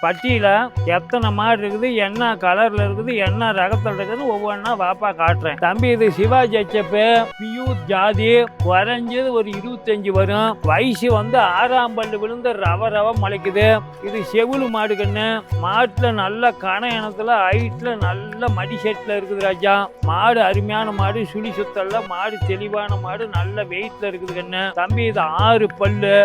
பட்டியல எத்தனை மாடு இருக்குது, என்ன கலர்ல இருக்குது, என்ன ரகத்தில் இருக்குதுன்னு ஒவ்வொன்றா வாப்பா காட்டுறேன். தம்பி இது சிவாஜி ஹெச்எப் பியூர் ஜாதி, குறைஞ்சது ஒரு 25 வரும். வயசு வந்து 6ஆம் பல்லு விழுந்து ரவ முளைக்குது. இது செவுளு மாடு கண்ணு. மாட்டுல நல்ல கன இனத்துல ஹைட்ல நல்ல மடி செட்ல இருக்குது ராஜா. மாடு அருமையான மாடு, சுழி சுத்தல்ல மாடு, தெளிவான மாடு, நல்ல வெயிட்ல இருக்குது கண்ணு. தம்பி இது 6 பல்லு,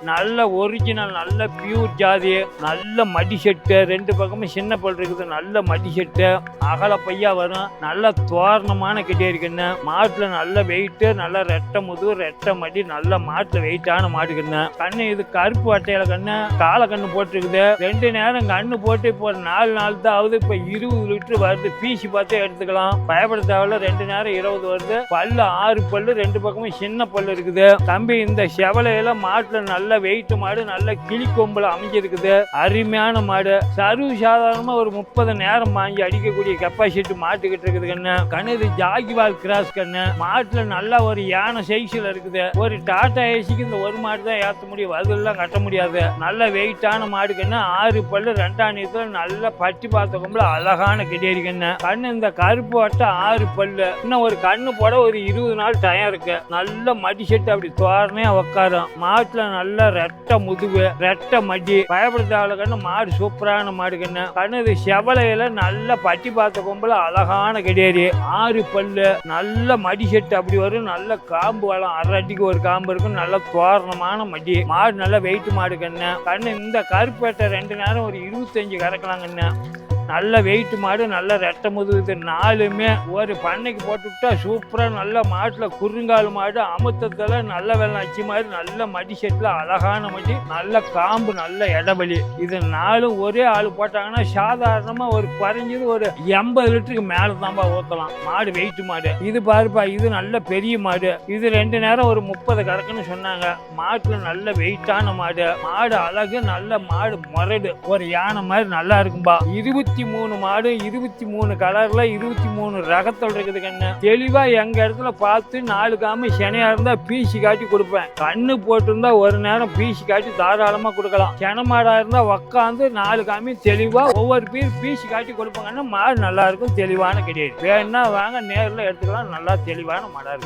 நல்ல ஒரிஜினல், நல்ல பியூர் ஜாதி, நல்ல மடி செட்டு. 2 பக்கமும் சின்ன பல் இருக்குது, நல்ல மடி செட்டு, அகல பையா வரும், நல்ல தோரணமான கிட்டே இருக்குன்னு. மாட்டுல நல்ல வெயிட்டு, நல்ல ரெட்டை முதுகு, ரெட்டை மடி, நல்ல மாட்டுல வெயிட்டான மாடு கண்ணு. கண்ணு இது கருப்பு வட்டையில கண்ணு, காலை கண்ணு போட்டுருக்குது. 2 நேரம் கண்ணு போட்டு இப்போ 4 நாள் தான் ஆகுது. இப்போ 20 லிட்டர் வருது. பீசி பார்த்தே எடுத்துக்கலாம், பயப்பட தேவையில்ல. 2 நேரம் 20 வருது. பல்லு 6 பல்லு, 2 பக்கமும் சின்ன பல்லு இருக்குது. தம்பி இந்த செவலையில மாட்டுல நல்ல வெயிட்டு மாடு, நல்ல கிளி கொம்புல அமைஞ்சிருக்குது. அருமையான மாடு. சர்வ சாதாரணமா ஒரு 30 நேரம் வாங்கி அடிக்கக்கூடிய கெப்பாசிட்டி மாட்டுக்கிட்டு இருக்குது கண்ணு. கண்ணு இது ஜாகிவால் கிராஸ் கண்ணு. மாட்டுல நல்லா ஒரு யானை சைஸ்ல இருக்குது. ஒரு டாடா ஏசிக்கு இந்த ஒரு மாடு தான் ஏற்ற முடியும், அதெல்லாம் கட்ட முடியாது. நல்ல வெயிட்டான மாடு கண்ணு. 6 பல்லு, 2ஆம் நீத்துல நல்ல பட்டி பார்த்த கொம்புல அழகான கிடேரி கண்ணு. கண்ணு இந்த கருப்பு வட்டை 6 பல்லு. இன்னும் ஒரு கண்ணு போட ஒரு 20 நாள் டயம் இருக்கு. நல்ல மடி செட்டு அப்படி தோரணையா உட்காரும். மாட்டுல நல்ல ரெட்டை முதுகு, ரெட்டை மடி, பயப்படுத்தாவல கண்ணு. மாடு சூப்பரான மாடு கண்ணு. கண்ணு இது செவலையில நல்ல பட்டி பார்த்த கொம்புல அழகான கிடையாது. 6 பல்லு, நல்ல மடி செட்டு அப்படி வரும். நல்ல காம்பு வளம், 1/2 அடிக்கு ஒரு காம்பு இருக்கும். நல்ல தோரணமான மடி மாடு, நல்ல வெயிட் மாடு கண்ணு. கண்ணு இந்த கருப்பேட்டை 2 நேரம் ஒரு 25 கறக்கலாம் கண்ணு. நல்ல வெயிட் மாடு, நல்ல ரெட்டை முதுகு. 4மே ஒரு பண்ணைக்கு போட்டு விட்டா சூப்பரா. நல்ல மாட்டுல குறுங்கால் மாடு, அமுத்தத்துல நல்ல வெள்ளம் அச்சு மாதிரி, நல்ல மடி செட்டுல அழகான மடி, நல்ல காம்பு, நல்ல இடவெளி. இது 4ம் ஒரே ஆள் போட்டாங்கன்னா சாதாரணமா ஒரு குறைஞ்சது ஒரு 80 லிட்டருக்கு மேல தான்பா ஊத்தலாம். மாடு வெயிட் மாடு. இது பாருப்பா, இது நல்ல பெரிய மாடு. இது 2 நேரம் ஒரு 30 கறக்குன்னு சொன்னாங்க. மாட்டுல நல்ல வெயிட்டான மாடு. மாடு அழகு, நல்ல மாடு முரடு, ஒரு யானை மாதிரி நல்லா இருக்கும்பா. 23 மாடு, 23 கலர்ல, 23 ரகத்தில் இருக்குது கண்ணு. தெளிவா எங்க இடத்துல பார்த்து 4 காமி செனையா இருந்தா பீசி காட்டி கொடுப்பேன். கண்ணு போட்டிருந்தா ஒரு நேரம் பீசி காட்டி தாராளமா கொடுக்கலாம். சென மாடா இருந்தா உக்காந்து 4 காமி தெளிவா ஒவ்வொரு பீசி காட்டி கொடுப்பாங்கன்னா மாடு நல்லா இருக்கும், தெளிவான கிடையாது. வேணா வாங்க, நேரில் எடுத்துக்கலாம். நல்லா தெளிவான மாடா இருக்கும்.